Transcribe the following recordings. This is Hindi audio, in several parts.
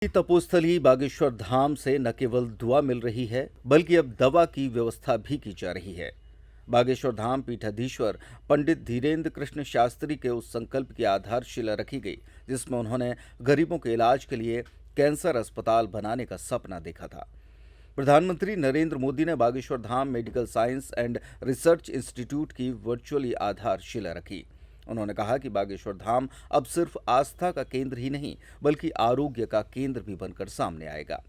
तपोस्थली बागेश्वर धाम से न केवल दुआ मिल रही है बल्कि अब दवा की व्यवस्था भी की जा रही है। बागेश्वर धाम पीठाधीश्वर पंडित धीरेन्द्र कृष्ण शास्त्री के उस संकल्प की आधारशिला रखी गई जिसमें उन्होंने गरीबों के इलाज के लिए कैंसर अस्पताल बनाने का सपना देखा था। प्रधानमंत्री नरेंद्र मोदी ने Bageshwar Dham medical science and research institute की वर्चुअली आधारशिला रखी। उन्होंने कहा कि बागेश्वर धाम अब सिर्फ आस्था का केंद्र ही नहीं बल्कि आरोग्य का केंद्र भी बनकर सामने आएगा।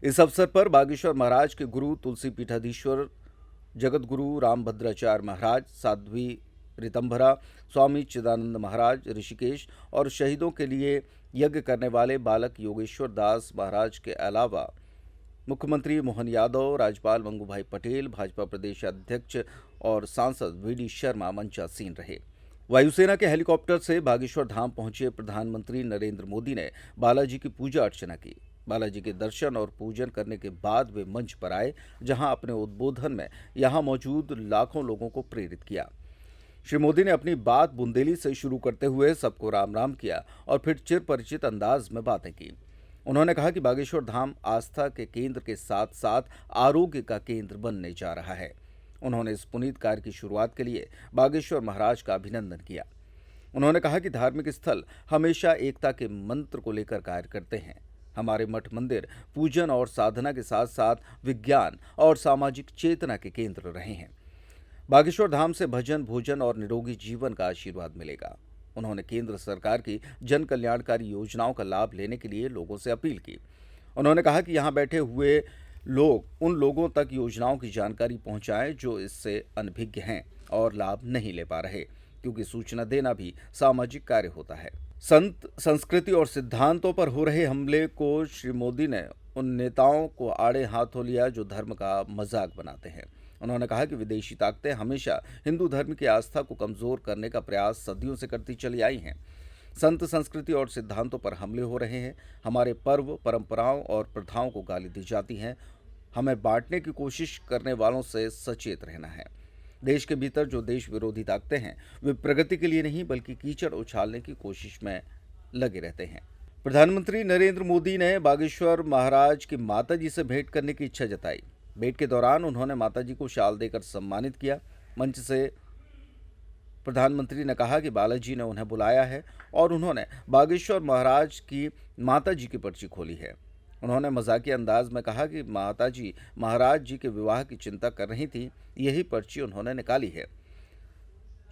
इस अवसर पर बागेश्वर महाराज के गुरु तुलसी पीठाधीश्वर जगत गुरु रामभद्राचार्य महाराज, साध्वी ऋतंभरा, स्वामी चिदानंद महाराज ऋषिकेश और शहीदों के लिए यज्ञ करने वाले बालक योगेश्वर दास महाराज के अलावा मुख्यमंत्री मोहन यादव, राज्यपाल मंगूभाई पटेल, भाजपा प्रदेश अध्यक्ष और सांसद वीडी शर्मा मंचासीन रहे। वायुसेना के हेलीकॉप्टर से बागेश्वर धाम पहुंचे प्रधानमंत्री नरेंद्र मोदी ने बालाजी की पूजा अर्चना की। बालाजी के दर्शन और पूजन करने के बाद वे मंच पर आए, जहां अपने उद्बोधन में यहां मौजूद लाखों लोगों को प्रेरित किया। श्री मोदी ने अपनी बात बुंदेली से शुरू करते हुए सबको राम राम किया और फिर चिर परिचित अंदाज में बातें की। उन्होंने कहा कि बागेश्वर धाम आस्था के केंद्र के साथ साथ आरोग्य का केंद्र बनने जा रहा है। उन्होंने इस पुनीत कार्य की शुरुआत के लिए बागेश्वर महाराज का अभिनंदन किया। उन्होंने कहा कि धार्मिक स्थल हमेशा एकता के मंत्र को लेकर कार्य करते हैं। हमारे मठ मंदिर पूजन और साधना के साथ साथ विज्ञान और सामाजिक चेतना के केंद्र रहे हैं। बागेश्वर धाम से भजन, भोजन और निरोगी जीवन का आशीर्वाद मिलेगा। उन्होंने केंद्र सरकार की जन कल्याणकारी योजनाओं का लाभ लेने के लिए लोगों से अपील की। उन्होंने कहा कि यहाँ बैठे हुए लोग उन लोगों तक योजनाओं की जानकारी पहुंचाएं जो इससे अनभिज्ञ हैं और लाभ नहीं ले पा रहे, क्योंकि सूचना देना भी सामाजिक कार्य होता है। संत, संस्कृति और सिद्धांतों पर हो रहे हमले को श्री मोदी ने उन नेताओं को आड़े हाथों लिया जो धर्म का मजाक बनाते हैं। उन्होंने कहा कि विदेशी ताकतें हमेशा हिंदू धर्म की आस्था को कमजोर करने का प्रयास सदियों से करती चली आई हैं। संत, संस्कृति और सिद्धांतों पर हमले हो रहे हैं। हमारे पर्व, परंपराओं और प्रथाओं को गाली दी जाती हैं। हमें बांटने की कोशिश करने वालों से सचेत रहना है। देश के भीतर जो देश विरोधी ताकतें हैं वे प्रगति के लिए नहीं बल्कि कीचड़ उछालने की कोशिश में लगे रहते हैं। प्रधानमंत्री नरेंद्र मोदी ने बागेश्वर महाराज की माताजी से भेंट करने की इच्छा जताई। भेंट के दौरान उन्होंने माताजी को शाल देकर सम्मानित किया। मंच से प्रधानमंत्री ने कहा कि बालाजी ने उन्हें बुलाया है और उन्होंने बागेश्वर महाराज की माताजी की पर्ची खोली है। उन्होंने मजाकिया अंदाज में कहा कि माताजी महाराज जी के विवाह की चिंता कर रही थी, यही पर्ची उन्होंने निकाली है।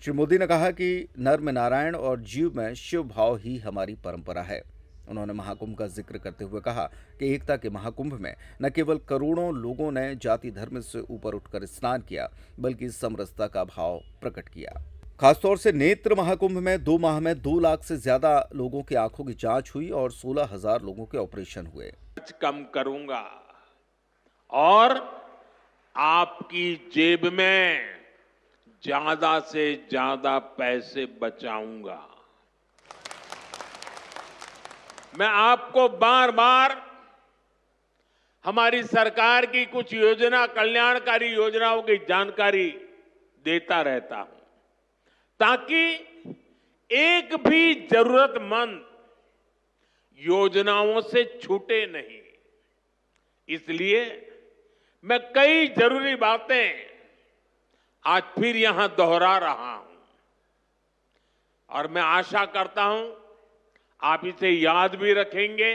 श्री मोदी ने कहा कि नर में नारायण और जीव में शिव भाव ही हमारी परंपरा है। उन्होंने महाकुंभ का जिक्र करते हुए कहा कि एकता के महाकुंभ में न केवल करोड़ों लोगों ने जाति धर्म से ऊपर उठकर स्नान किया बल्कि समरसता का भाव प्रकट किया। खासतौर से नेत्र महाकुंभ में 2 माह में 2 लाख से ज्यादा लोगों की आंखों की जांच हुई और 16,000 लोगों के ऑपरेशन हुए। कम करूंगा और आपकी जेब में ज्यादा से ज्यादा पैसे बचाऊंगा। मैं आपको बार बार हमारी सरकार की कुछ योजना, कल्याणकारी योजनाओं की जानकारी देता रहता हूं ताकि एक भी जरूरतमंद योजनाओं से छूटे नहीं। इसलिए मैं कई जरूरी बातें आज फिर यहां दोहरा रहा हूं और मैं आशा करता हूं आप इसे याद भी रखेंगे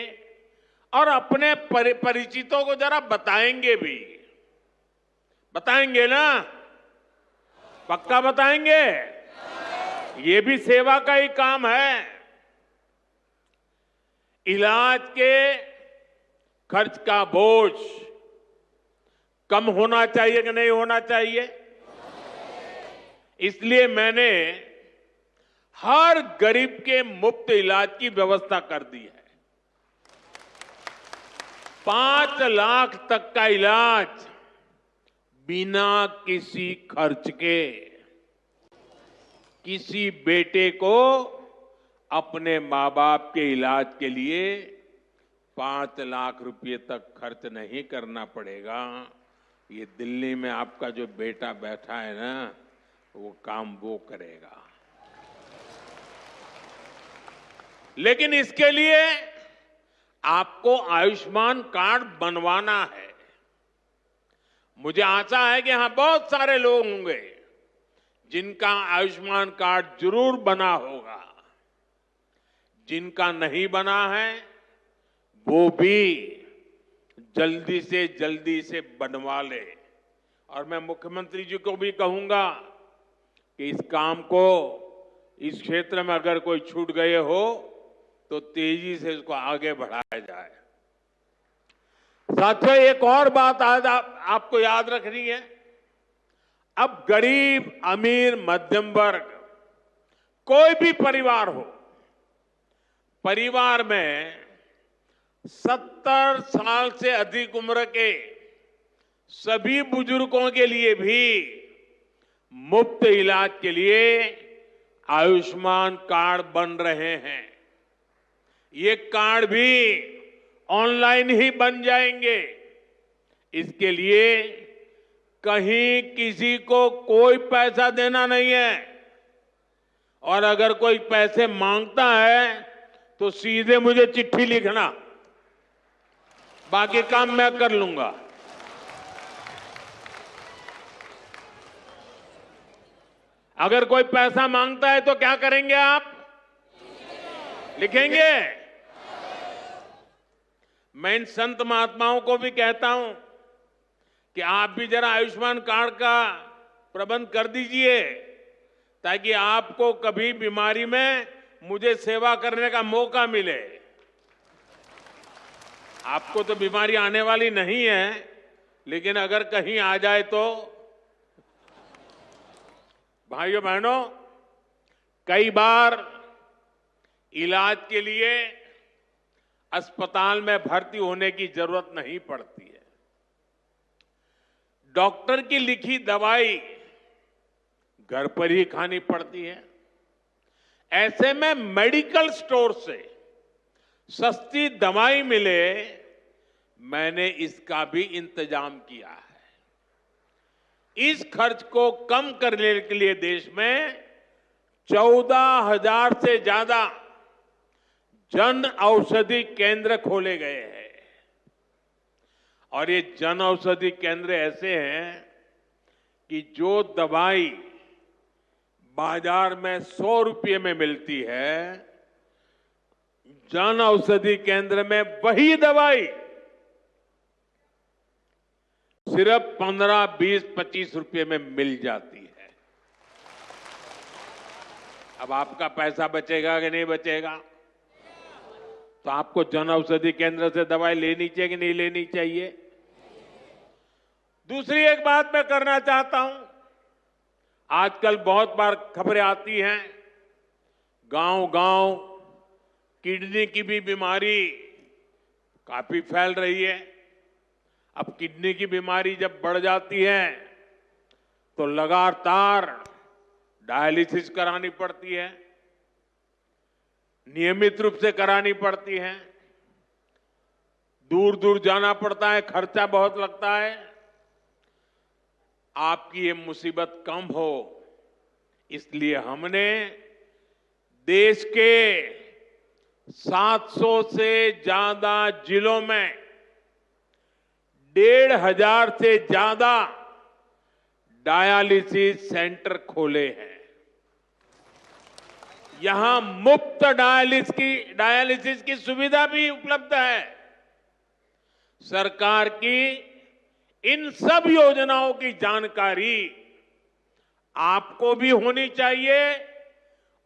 और अपने परिचितों को जरा बताएंगे भी। बताएंगे ना? पक्का बताएंगे? ये भी सेवा का ही काम है। इलाज के खर्च का बोझ कम होना चाहिए कि नहीं होना चाहिए? इसलिए मैंने हर गरीब के मुफ्त इलाज की व्यवस्था कर दी है। 5 लाख तक का इलाज बिना किसी खर्च के। किसी बेटे को अपने मां बाप के इलाज के लिए 5 लाख रुपए तक खर्च नहीं करना पड़ेगा। ये दिल्ली में आपका जो बेटा बैठा है ना, वो काम वो करेगा। लेकिन इसके लिए आपको आयुष्मान कार्ड बनवाना है। मुझे आशा है कि यहां बहुत सारे लोग होंगे जिनका आयुष्मान कार्ड जरूर बना होगा। जिनका नहीं बना है वो भी जल्दी से बनवा ले। और मैं मुख्यमंत्री जी को भी कहूंगा कि इस काम को, इस क्षेत्र में अगर कोई छूट गए हो तो तेजी से इसको आगे बढ़ाया जाए। साथियों, एक और बात आज आपको याद रखनी है। अब गरीब, अमीर, मध्यम वर्ग, कोई भी परिवार हो, परिवार में 70 साल से अधिक उम्र के सभी बुजुर्गों के लिए भी मुफ्त इलाज के लिए आयुष्मान कार्ड बन रहे हैं। ये कार्ड भी ऑनलाइन ही बन जाएंगे। इसके लिए कहीं किसी को कोई पैसा देना नहीं है। और अगर कोई पैसे मांगता है तो सीधे मुझे चिट्ठी लिखना, बाकी काम मैं कर लूंगा। अगर कोई पैसा मांगता है तो क्या करेंगे आप? लिखेंगे? मैं इन संत महात्माओं को भी कहता हूं कि आप भी जरा आयुष्मान कार्ड का प्रबंध कर दीजिए, ताकि आपको कभी बीमारी में मुझे सेवा करने का मौका मिले। आपको तो बीमारी आने वाली नहीं है, लेकिन अगर कहीं आ जाए तो। भाइयों बहनों, कई बार इलाज के लिए अस्पताल में भर्ती होने की जरूरत नहीं पड़ती है। डॉक्टर की लिखी दवाई घर पर ही खानी पड़ती है। ऐसे में मेडिकल स्टोर से सस्ती दवाई मिले, मैंने इसका भी इंतजाम किया है। इस खर्च को कम करने के लिए देश में 14,000 से ज्यादा जन औषधि केंद्र खोले गए हैं। और ये जन औषधि केंद्र ऐसे हैं कि जो दवाई बाजार में 100 रुपये में मिलती है, जन औषधि केंद्र में वही दवाई सिर्फ 15, 20, 25 रुपये में मिल जाती है। अब आपका पैसा बचेगा कि नहीं बचेगा? तो आपको जन औषधि केंद्र से दवाई लेनी चाहिए कि नहीं लेनी चाहिए? दूसरी एक बात मैं करना चाहता हूं। आजकल बहुत बार खबरें आती हैं, गांव-गांव किडनी की भी बीमारी काफी फैल रही है। अब किडनी की बीमारी जब बढ़ जाती है तो लगातार डायलिसिस करानी पड़ती है, नियमित रूप से करानी पड़ती है, दूर दूर जाना पड़ता है, खर्चा बहुत लगता है। आपकी ये मुसीबत कम हो, इसलिए हमने देश के 700 से ज्यादा जिलों में 1,500 से ज्यादा डायलिसिस सेंटर खोले हैं। यहां मुफ्त डायलिसिस की सुविधा भी उपलब्ध है। सरकार की इन सब योजनाओं की जानकारी आपको भी होनी चाहिए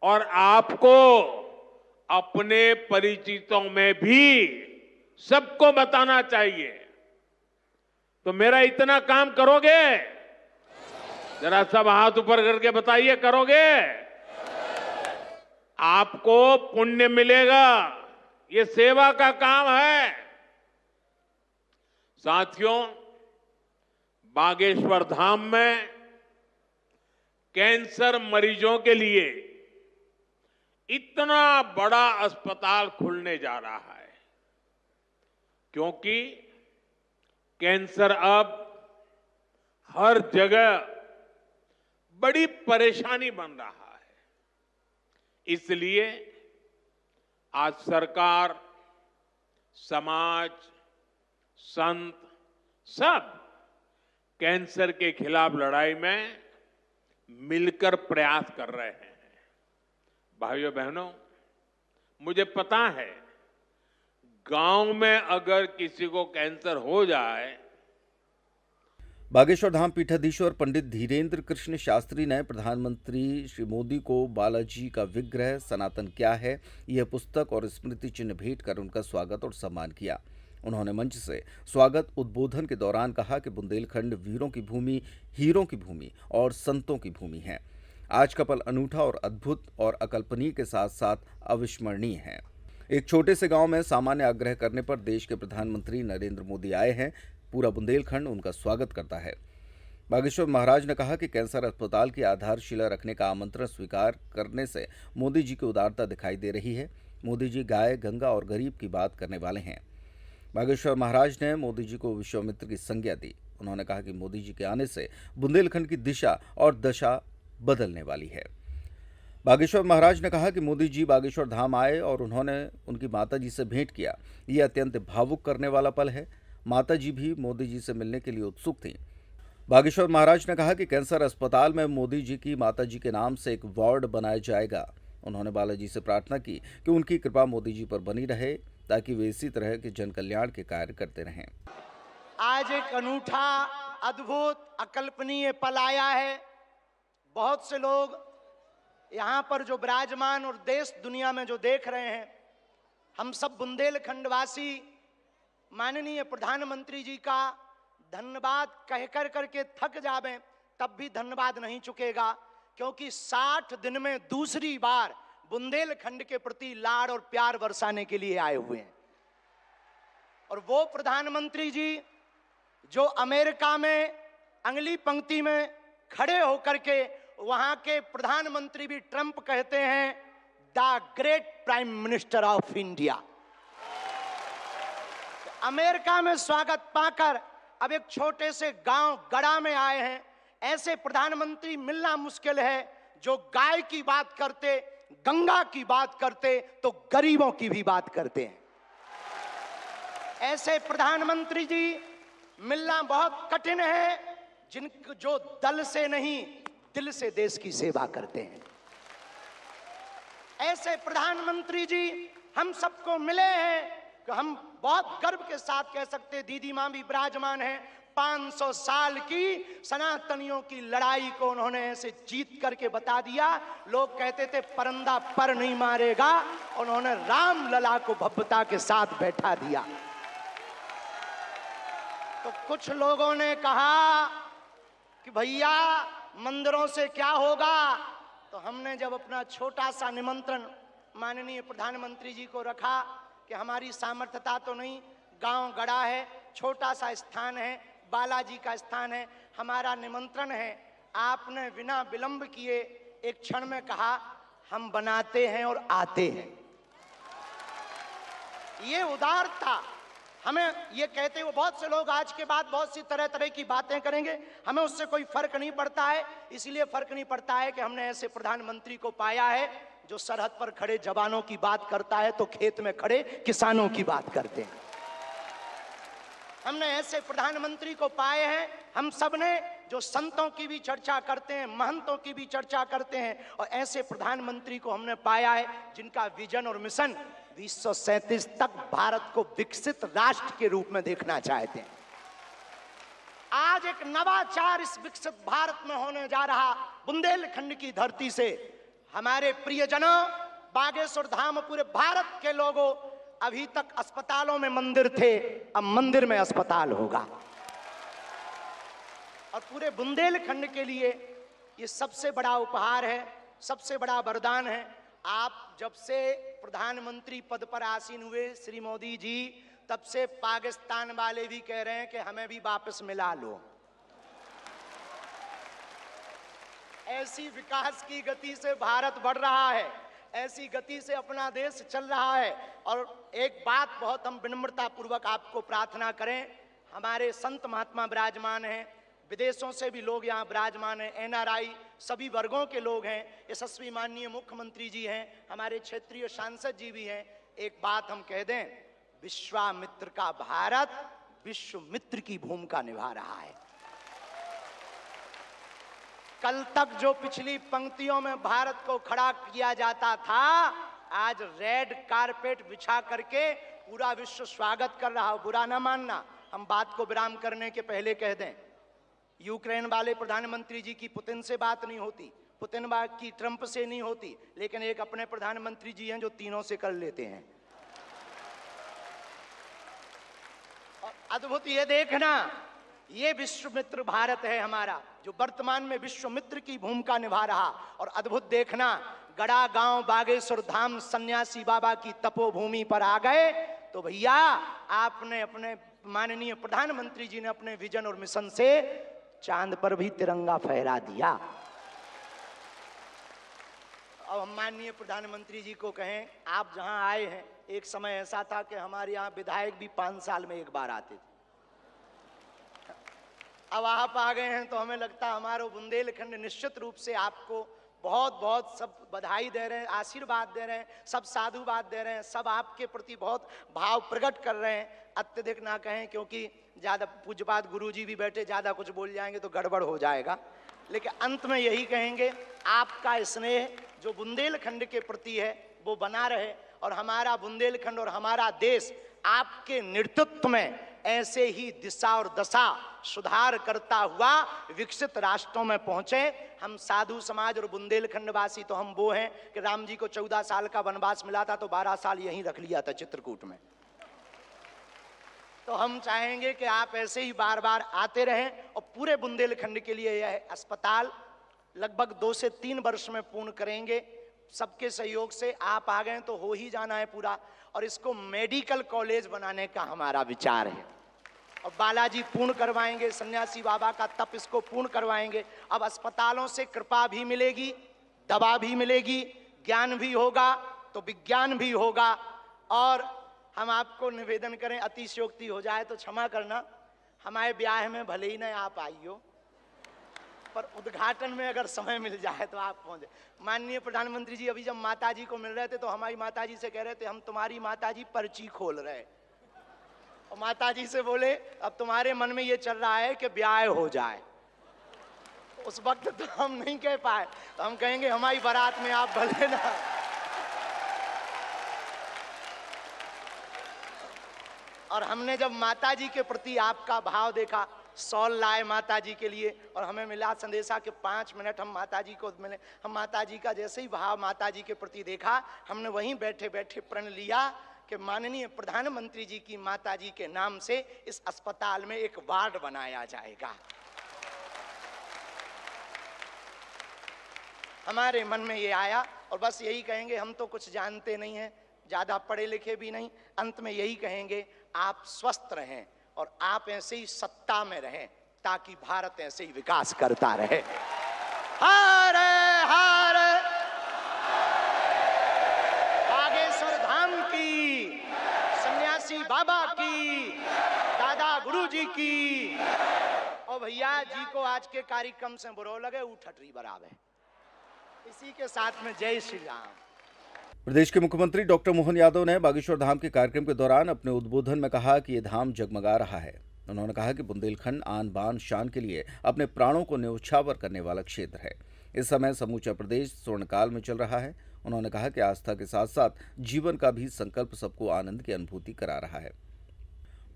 और आपको अपने परिचितों में भी सबको बताना चाहिए। तो मेरा इतना काम करोगे? जरा सब हाथ ऊपर करके बताइए, करोगे? आपको पुण्य मिलेगा। ये सेवा का काम है। साथियों, बागेश्वर धाम में कैंसर मरीजों के लिए इतना बड़ा अस्पताल खुलने जा रहा है, क्योंकि कैंसर अब हर जगह बड़ी परेशानी बन रहा है। इसलिए आज सरकार समाज, संत, सब कैंसर के खिलाफ लड़ाई में मिलकर प्रयास कर रहे हैं। भाइयों बहनों, मुझे पता है गांव में अगर किसी को कैंसर हो जाए। बागेश्वर धाम पीठाधीश्वर पंडित धीरेन्द्र कृष्ण शास्त्री ने प्रधानमंत्री श्री मोदी को बालाजी का विग्रह सनातन क्या है यह पुस्तक और स्मृति चिन्ह भेंट कर उनका स्वागत और सम्मान किया। उन्होंने मंच से स्वागत उद्बोधन के दौरान कहा कि बुंदेलखंड वीरों की भूमि, हीरों की भूमि और संतों की भूमि है। आज का पल अनूठा और अद्भुत और अकल्पनीय के साथ साथ अविस्मरणीय है। एक छोटे से गांव में सामान्य आग्रह करने पर देश के प्रधानमंत्री नरेंद्र मोदी आए हैं। पूरा बुंदेलखंड उनका स्वागत करता है। बागेश्वर महाराज ने कहा कि कैंसर अस्पताल की आधारशिला रखने का आमंत्रण स्वीकार करने से मोदी जी की उदारता दिखाई दे रही है। मोदी जी गाय, गंगा और गरीब की बात करने वाले हैं। बागेश्वर महाराज ने मोदी जी को विश्वामित्र की संज्ञा दी। उन्होंने कहा कि मोदी जी के आने से बुंदेलखंड की दिशा और दशा बदलने वाली है। बागेश्वर महाराज ने कहा कि मोदी जी बागेश्वर धाम आए और उन्होंने उनकी माता जी से भेंट किया। ये अत्यंत भावुक करने वाला पल है। माता जी भी मोदी जी से मिलने के लिए उत्सुक थीं। बागेश्वर महाराज ने कहा कि कैंसर अस्पताल में मोदी जी की माता जी के नाम से एक वार्ड बनाया जाएगा। उन्होंने बालाजी से प्रार्थना की कि उनकी कृपा मोदी जी पर बनी रहे ताकि वे इसी तरह के जन कल्याण के कार्य करते रहें। आज एक अनूठा, अद्भुत, अकल्पनीय पल आया है। बहुत से लोग यहाँ पर जो विराजमान और देश दुनिया में जो देख रहे हैं, हम सब बुंदेलखंडवासी माननीय प्रधानमंत्री जी का धन्यवाद कह कर करके थक जावें तब भी धन्यवाद नहीं चुकेगा, क्योंकि 60 दिन में दूसरी बार बुंदेलखंड के प्रति लाड़ और प्यार बरसाने के लिए आए हुए हैं। और वो प्रधानमंत्री जी जो अमेरिका में अगली पंक्ति में खड़े होकर के वहां के प्रधानमंत्री भी ट्रंप कहते हैं the great prime minister of India. America में स्वागत पाकर अब एक छोटे से गांव गड़ा में आए हैं। ऐसे प्रधानमंत्री मिलना मुश्किल है जो गाय की बात करते, गंगा की बात करते तो गरीबों की भी बात करते हैं। ऐसे प्रधानमंत्री जी मिलना बहुत कठिन है जो दल से नहीं दिल से देश की सेवा करते हैं। ऐसे प्रधानमंत्री जी हम सबको मिले हैं कि हम बहुत गर्व के साथ कह सकते हैं, दीदी मां भी विराजमान है, 500 साल की सनातनियों की लड़ाई को उन्होंने ऐसे जीत करके बता दिया। लोग कहते थे परंदा पर नहीं मारेगा, उन्होंने राम लला को भव्यता के साथ बैठा दिया। तो कुछ लोगों ने कहा कि भैया मंदिरों से क्या होगा, तो हमने जब अपना छोटा सा निमंत्रण माननीय प्रधानमंत्री जी को रखा कि हमारी सामर्थ्यता तो नहीं, गांव गड़ा है, छोटा सा स्थान है, बालाजी का स्थान है, हमारा निमंत्रण है, आपने बिना विलंब किए एक क्षण में कहा हम बनाते हैं और आते हैं। ये उदारता हमें, ये कहते हुए बहुत से लोग आज के बाद बहुत सी तरह तरह की बातें करेंगे, हमें उससे कोई फर्क नहीं पड़ता है। इसलिए फर्क नहीं पड़ता है कि हमने ऐसे प्रधानमंत्री को पाया है जो सरहद पर खड़े जवानों की बात करता है तो खेत में खड़े किसानों की बात करते हैं। हमने ऐसे प्रधानमंत्री को पाए हैं हम सब ने जो संतों की भी चर्चा करते हैं, महंतों की भी चर्चा करते हैं, और ऐसे प्रधानमंत्री को हमने पाया है जिनका विजन और मिशन 2037 तक भारत को विकसित राष्ट्र के रूप में देखना चाहते हैं। आज एक नवाचार इस विकसित भारत में होने जा रहा। बुंदेलखंड की धरती से हमारे प्रियजनों, बागेश्वर धाम, पूरे भारत के लोगों, अभी तक अस्पतालों में मंदिर थे, अब मंदिर में अस्पताल होगा। और पूरे बुंदेलखंड के लिए ये सबसे बड़ा उपहार है, सबसे बड़ा वरदान है। आप जब से प्रधानमंत्री पद पर आसीन हुए श्री मोदी जी, तब से पाकिस्तान वाले भी कह रहे हैं कि हमें भी वापस मिला लो। ऐसी विकास की गति से भारत बढ़ रहा है, ऐसी गति से अपना देश चल रहा है। और एक बात बहुत हम विनम्रता पूर्वक आपको प्रार्थना करें, हमारे संत महात्मा विराजमान हैं, विदेशों से भी लोग यहाँ विराजमान हैं, एनआरआई सभी वर्गों के लोग हैं, यशस्वी माननीय मुख्यमंत्री जी हैं, हमारे क्षेत्रीय सांसद जी भी हैं। एक बात हम कह दें, विश्वामित्र का भारत विश्व मित्र की भूमिका निभा रहा है। कल तक जो पिछली पंक्तियों में भारत को खड़ा किया जाता था, आज रेड कारपेट बिछा करके पूरा विश्व स्वागत कर रहा हो। बुरा ना मानना, हम बात को विराम करने के पहले कह दें, यूक्रेन वाले प्रधानमंत्री जी की पुतिन से बात नहीं होती, पुतिन की ट्रंप से नहीं होती, लेकिन एक अपने प्रधानमंत्री जी हैं जो तीनों से कर लेते हैं। और अद्भुत ये देखना, ये विश्व मित्र भारत है हमारा, जो वर्तमान में विश्व मित्र की भूमिका निभा रहा। और अद्भुत देखना, गड़ा गांव बागेश्वर धाम सन्यासी बाबा की तपोभूमि पर आ गए तो भैया आपने अपने माननीय प्रधानमंत्री जी ने अपने विजन और मिशन से चांद पर भी तिरंगा फहरा दिया। अब हम माननीय प्रधानमंत्री जी को कहें, आप जहां आए हैं, एक समय ऐसा था कि हमारे यहाँ विधायक भी 5 साल में एक बार आते थे। अब आप आ गए हैं तो हमें लगता है हमारा बुंदेलखंड निश्चित रूप से आपको बहुत बहुत सब बधाई दे रहे हैं, आशीर्वाद दे रहे हैं, सब साधुवाद दे रहे हैं, सब आपके प्रति बहुत भाव प्रकट कर रहे हैं। अत्यधिक ना कहें, क्योंकि ज़्यादा पूज्यपाद गुरुजी भी बैठे, ज़्यादा कुछ बोल जाएंगे तो गड़बड़ हो जाएगा। लेकिन अंत में यही कहेंगे, आपका स्नेह जो बुंदेलखंड के प्रति है वो बना रहे, और हमारा बुंदेलखंड और हमारा देश आपके नेतृत्व में ऐसे ही दिशा और दशा सुधार करता हुआ विकसित राष्ट्रों में पहुंचे। हम साधु समाज और बुंदेलखंड वासी तो हम वो हैं कि राम जी को 14 साल का वनवास मिला था तो 12 साल यहीं रख लिया था चित्रकूट में। तो हम चाहेंगे कि आप ऐसे ही बार बार आते रहें, और पूरे बुंदेलखंड के लिए यह अस्पताल लगभग 2 से 3 वर्ष में पूर्ण करेंगे। सबके सहयोग से आप आ गए तो हो ही जाना है पूरा, और इसको मेडिकल कॉलेज बनाने का हमारा विचार है। और बालाजी पूर्ण करवाएंगे, सन्यासी बाबा का तप इसको पूर्ण करवाएंगे। अब अस्पतालों से कृपा भी मिलेगी, दवा भी मिलेगी, ज्ञान भी होगा तो विज्ञान भी होगा। और हम आपको निवेदन करें, अतिशयोक्ति हो जाए तो क्षमा करना, हमारे ब्याह में भले ही न आप आइयो, पर उद्घाटन में अगर समय मिल जाए तो आप पहुंचे। माननीय प्रधानमंत्री जी अभी जब माताजी को मिल रहे थे तो हमारी माताजी से कह रहे थे, हम तुम्हारी माताजी पर्ची खोल रहे, और माताजी से बोले अब तुम्हारे मन में ये चल रहा है कि ब्याह हो जाए। उस वक्त तो हम नहीं कह पाए, तो हम कहेंगे हमारी बारात में आप भले ना। और हमने जब माताजी के प्रति आपका भाव देखा, सॉल लाए माताजी के लिए, और हमें मिला संदेशा कि 5 मिनट हम माताजी को मिले। हम माताजी का जैसे ही भाव माताजी के प्रति देखा, हमने वहीं बैठे बैठे प्रण लिया कि माननीय प्रधानमंत्री जी की माताजी के नाम से इस अस्पताल में एक वार्ड बनाया जाएगा। हमारे मन में ये आया, और बस यही कहेंगे, हम तो कुछ जानते नहीं हैं, ज़्यादा पढ़े लिखे भी नहीं, अंत में यही कहेंगे, आप स्वस्थ रहें और आप ऐसे ही सत्ता में रहें ताकि भारत ऐसे ही विकास करता रहे। हर हर बागेश्वर धाम की, सन्यासी बाबा की, दादा गुरुजी की, और भैया जी को आज के कार्यक्रम से बुरो लगे उठटरी बराबर। इसी के साथ में जय श्री राम। प्रदेश के मुख्यमंत्री डॉक्टर मोहन यादव ने बागेश्वर धाम के कार्यक्रम के दौरान अपने उद्बोधन में कहा कि ये धाम जगमगा रहा है। उन्होंने कहा कि बुंदेलखंड आन बान शान के लिए अपने प्राणों को न्यौछावर करने वाला क्षेत्र है। इस समय समूचा प्रदेश स्वर्णकाल में चल रहा है। उन्होंने कहा कि आस्था के साथ साथ जीवन का भी संकल्प सबको आनंद की अनुभूति करा रहा है।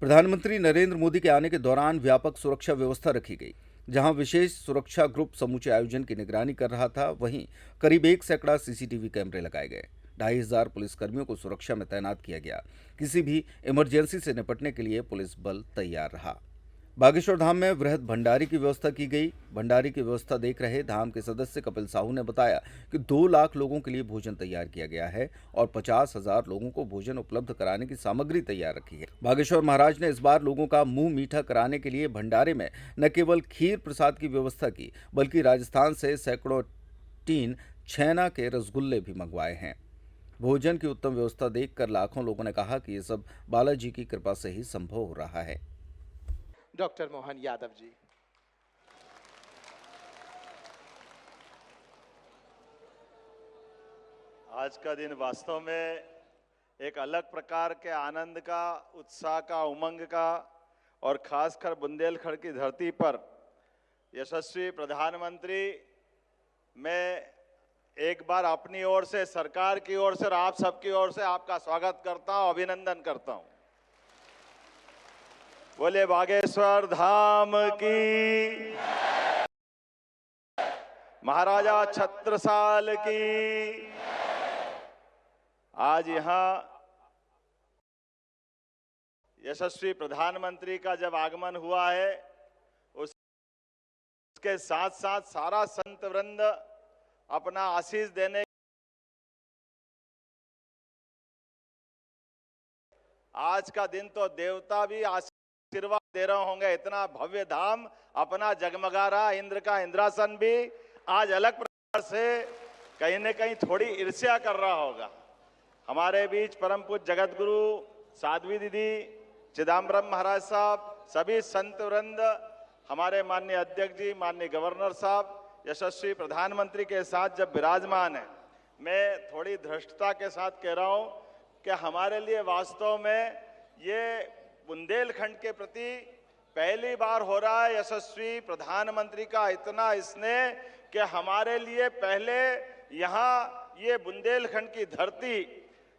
प्रधानमंत्री नरेंद्र मोदी के आने के दौरान व्यापक सुरक्षा व्यवस्था रखी गई। जहां विशेष सुरक्षा ग्रुप समूचे आयोजन की निगरानी कर रहा था, वहीं करीब 1 सैकड़ा सीसीटीवी कैमरे लगाए गए। 2500 पुलिसकर्मियों को सुरक्षा में तैनात किया गया। किसी भी इमरजेंसी से निपटने के लिए पुलिस बल तैयार रहा। बागेश्वर धाम में वृहद भंडारी की व्यवस्था की गई। भंडारी की व्यवस्था देख रहे धाम के सदस्य कपिल साहू ने बताया कि 2 लाख लोगों के लिए भोजन तैयार किया गया है और 50,000 लोगों को भोजन उपलब्ध कराने की सामग्री तैयार रखी है। बागेश्वर महाराज ने इस बार लोगों का मुंह मीठा कराने के लिए भंडारे में न केवल खीर प्रसाद की व्यवस्था की, बल्कि राजस्थान से सैकड़ों टीन छैना के रसगुल्ले भी मंगवाए हैं। भोजन की उत्तम व्यवस्था देखकर लाखों लोगों ने कहा कि ये सब बालाजी की कृपा से ही संभव हो रहा है। डॉक्टर मोहन यादव जी। आज का दिन वास्तव में एक अलग प्रकार के आनंद का, उत्साह का, उमंग का और खासकर बुंदेलखंड की धरती पर यशस्वी प्रधानमंत्री, मैं एक बार अपनी ओर से, सरकार की ओर से और आप सबकी ओर से आपका स्वागत करता हूं, अभिनंदन करता हूं। बोले बागेश्वर धाम की, महाराजा छत्रसाल की। आज यहां यशस्वी प्रधानमंत्री का जब आगमन हुआ है, उसके साथ साथ सारा संत वृंद अपना आशीष देने, आज का दिन तो देवता भी आशीर्वाद दे रहे होंगे, इतना भव्य धाम अपना जगमगा रहा। इंद्र का इंद्रासन भी आज अलग प्रकार से कहीं न कहीं थोड़ी ईर्ष्या कर रहा होगा। हमारे बीच परम पूज्य जगत गुरु साध्वी दीदी, चिदम्बरम महाराज साहब, सभी संत वृंद, हमारे माननीय अध्यक्ष जी, माननीय गवर्नर साहब, यशस्वी प्रधानमंत्री के साथ जब विराजमान है, मैं थोड़ी धृष्टता के साथ कह रहा हूं कि हमारे लिए वास्तव में ये बुंदेलखंड के प्रति पहली बार हो रहा है यशस्वी प्रधानमंत्री का इतना स्नेह कि हमारे लिए पहले यहाँ ये बुंदेलखंड की धरती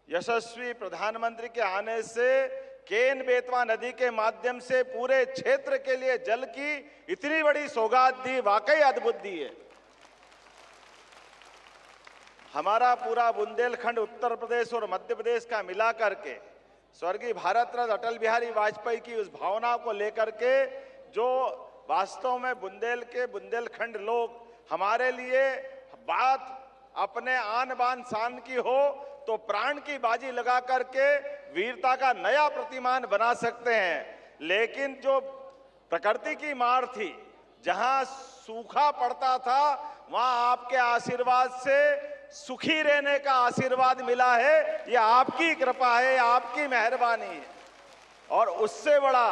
यशस्वी प्रधानमंत्री के आने से केन बेतवा नदी के माध्यम से पूरे क्षेत्र के लिए जल की इतनी बड़ी सौगात दी, वाकई अद्भुत दी है। हमारा पूरा बुंदेलखंड उत्तर प्रदेश और मध्य प्रदेश का मिला करके स्वर्गीय भारत रत्न अटल बिहारी वाजपेयी की उस भावना को लेकर के, जो वास्तव में बुंदेलखंड लोग हमारे लिए बात अपने आन बान शान की हो तो प्राण की बाजी लगा करके वीरता का नया प्रतिमान बना सकते हैं। लेकिन जो प्रकृति की मार थी, जहां सूखा पड़ता था, वहां आपके आशीर्वाद से सुखी रहने का आशीर्वाद मिला है। यह आपकी कृपा है, आपकी मेहरबानी है। और उससे बड़ा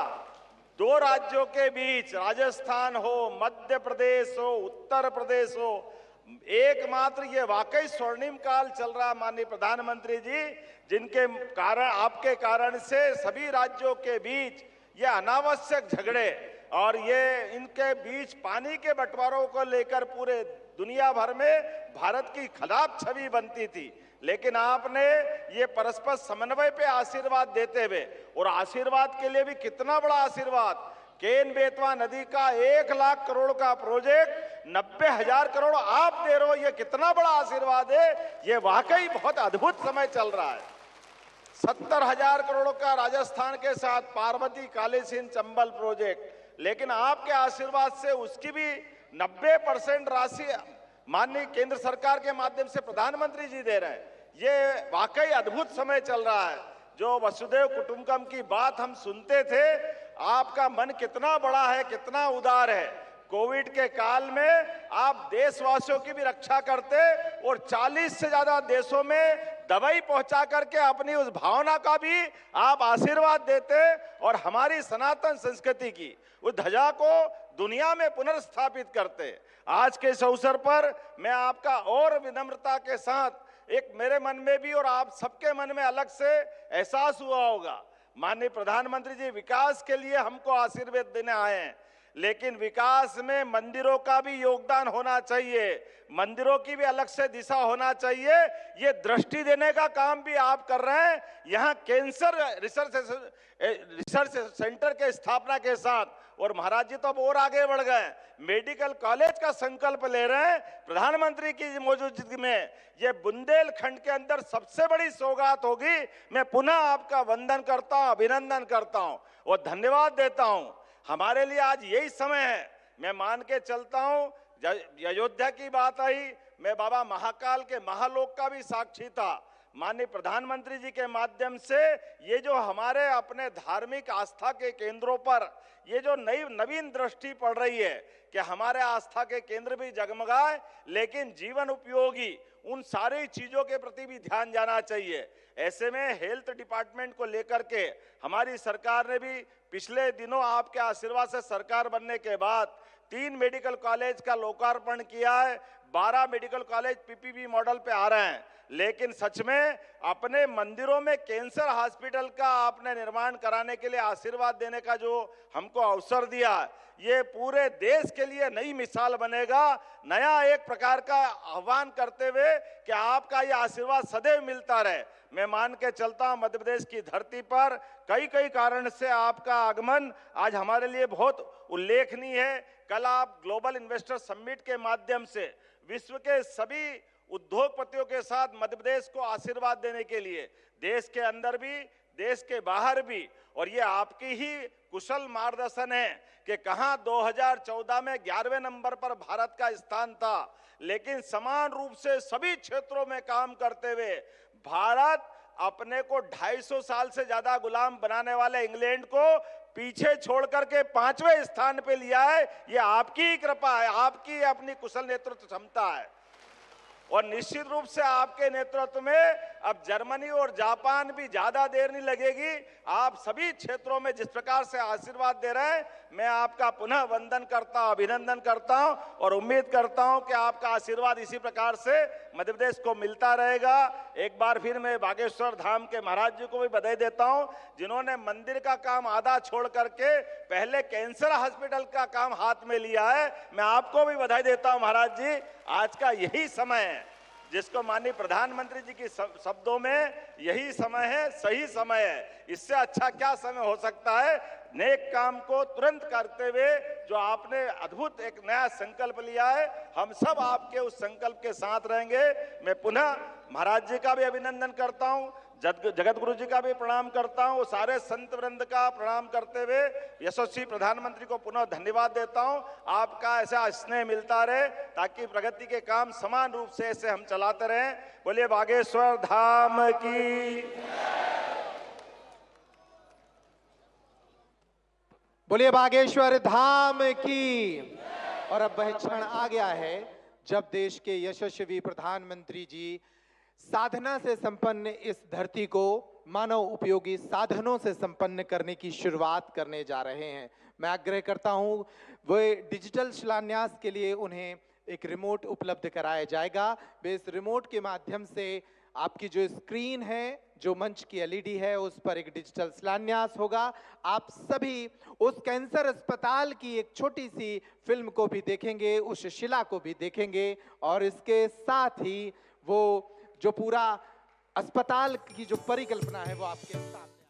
दो राज्यों के बीच, राजस्थान हो, मध्य प्रदेश हो, उत्तर प्रदेश हो, एकमात्र ये वाकई स्वर्णिम काल चल रहा माननीय प्रधानमंत्री जी, जिनके कारण, आपके कारण से सभी राज्यों के बीच ये अनावश्यक झगड़े और ये इनके बीच पानी के बंटवारों को लेकर पूरे दुनिया भर में भारत की खराब छवि बनती थी। लेकिन आपने ये परस्पर समन्वय पे आशीर्वाद देते हुए, और आशीर्वाद के लिए भी कितना बड़ा आशीर्वाद, केन बेतवा नदी का 1 लाख करोड़ का प्रोजेक्ट 90,000 करोड़ आप दे रहे हो, ये कितना बड़ा आशीर्वाद है। ये वाकई बहुत अद्भुत समय चल रहा है। 70,000 करोड़ का राजस्थान के साथ पार्वती कालीसिंध चंबल प्रोजेक्ट, लेकिन आपके आशीर्वाद से उसकी भी 90% राशि माननीय केंद्र सरकार के माध्यम से प्रधानमंत्री जी दे रहे हैं। ये वाकई अद्भुत समय चल रहा है। जो वसुधैव कुटुंबकम की बात हम सुनते थे, आपका मन कितना बड़ा है, कितना उदार है। कोविड के काल में आप देशवासियों की भी रक्षा करते और 40 से ज्यादा देशों में दवाई पहुंचा करके अपनी उस भावना का भी आप आशीर्वाद देते और हमारी सनातन संस्कृति की उस ध्वजा को दुनिया में पुनर्स्थापित करते। आज के इस अवसर पर मैं आपका और विनम्रता के साथ, एक मेरे मन में भी और आप सबके मन में अलग से एहसास हुआ होगा, माननीय प्रधानमंत्री जी विकास के लिए हमको आशीर्वाद देने आए हैं, लेकिन विकास में मंदिरों का भी योगदान होना चाहिए, मंदिरों की भी अलग से दिशा होना चाहिए। ये दृष्टि देने का काम भी आप कर रहे हैं। यहाँ कैंसर रिसर्च सेंटर के स्थापना के साथ, और महाराज जी तो अब और आगे बढ़ गए, मेडिकल कॉलेज का संकल्प ले रहे हैं प्रधानमंत्री की मौजूदगी में। ये बुंदेलखंड के अंदर सबसे बड़ी सौगात होगी। मैं पुनः आपका वंदन करता हूं, अभिनंदन करता हूं और धन्यवाद देता हूं। हमारे लिए आज यही समय है। मैं मान के चलता हूं, अयोध्या की बात आई, मैं बाबा महाकाल के महालोक का भी साक्षी था। माननीय प्रधानमंत्री जी के माध्यम से ये जो हमारे अपने धार्मिक आस्था के केंद्रों पर ये जो नवीन दृष्टि पड़ रही है कि हमारे आस्था के केंद्र भी जगमगाए, लेकिन जीवन उपयोगी उन सारी चीजों के प्रति भी ध्यान जाना चाहिए। ऐसे में हेल्थ डिपार्टमेंट को लेकर के हमारी सरकार ने भी पिछले दिनों आपके आशीर्वाद से सरकार बनने के बाद 3 मेडिकल कॉलेज का लोकार्पण किया है। 12 मेडिकल कॉलेज पीपीपी मॉडल पे आ रहे हैं। लेकिन सच में अपने मंदिरों में कैंसर हॉस्पिटल का आपने निर्माण कराने के लिए आशीर्वाद देने का जो हमको अवसर दिया, ये पूरे देश के लिए नई मिसाल बनेगा। नया एक प्रकार का आह्वान करते हुए कि आपका ये आशीर्वाद सदैव मिलता रहे। मैं मान के चलता हूं मध्य प्रदेश की धरती पर कई कई कारण से आपका आगमन आज हमारे लिए बहुत उल्लेखनीय है। कल आप ग्लोबल इन्वेस्टर समिट के माध्यम से विश्व के सभी उद्योगपतियों के साथ मध्य प्रदेश को आशीर्वाद देने के लिए, देश के अंदर भी देश के बाहर भी, और ये आपकी ही कुशल मार्गदर्शन है कि कहां 2014 में 11वें नंबर पर भारत का स्थान था, लेकिन समान रूप से सभी क्षेत्रों में काम करते हुए भारत अपने को 250 साल से ज्यादा गुलाम बनाने वाले इंग्लैंड को पीछे छोड़ करके 5वें स्थान पे लिया है। ये आपकी ही कृपा है, आपकी अपनी कुशल नेतृत्व क्षमता है। और निश्चित रूप से आपके नेतृत्व में अब जर्मनी और जापान भी ज्यादा देर नहीं लगेगी। आप सभी क्षेत्रों में जिस प्रकार से आशीर्वाद दे रहे हैं, मैं आपका पुनः वंदन करता हूं, अभिनंदन करता हूं और उम्मीद करता हूं कि आपका आशीर्वाद इसी प्रकार से मध्य प्रदेश को मिलता रहेगा। एक बार फिर मैं बागेश्वर धाम के महाराज जी को भी बधाई देता हूं, जिन्होंने मंदिर का काम आधा छोड़ करके पहले कैंसर हॉस्पिटल का काम हाथ में लिया है। मैं आपको भी बधाई देता हूं महाराज जी। आज का यही समय है जिसको माननीय प्रधानमंत्री जी के शब्दों में यही समय है, सही समय है। इससे अच्छा क्या समय हो सकता है। नेक काम को तुरंत करते हुए जो आपने अद्भुत एक नया संकल्प लिया है, हम सब आपके उस संकल्प के साथ रहेंगे। मैं पुनः महाराज जी का भी अभिनंदन करता हूं, जगत गुरु जी का भी प्रणाम करता हूं, सारे संत वृंद का प्रणाम करते हुए यशस्वी प्रधानमंत्री को पुनः धन्यवाद देता हूं। आपका ऐसा स्नेह मिलता रहे ताकि प्रगति के काम समान रूप से ऐसे हम चलाते रहें। बोलिए बागेश्वर धाम की, बोलिए बागेश्वर धाम की। और अब वह क्षण आ गया है जब देश के यशस्वी प्रधानमंत्री जी साधना से संपन्न इस धरती को मानव उपयोगी साधनों से संपन्न करने की शुरुआत करने जा रहे हैं। मैं आग्रह करता हूं वे डिजिटल शिलान्यास के लिए उन्हें एक रिमोट उपलब्ध कराया जाएगा। वे इस रिमोट के माध्यम से आपकी जो स्क्रीन है, जो मंच की एलईडी है, उस पर एक डिजिटल शिलान्यास होगा। आप सभी उस कैंसर अस्पताल की एक छोटी सी फिल्म को भी देखेंगे, उस शिला को भी देखेंगे और इसके साथ ही वो जो पूरा अस्पताल की जो परिकल्पना है वो आपके सामने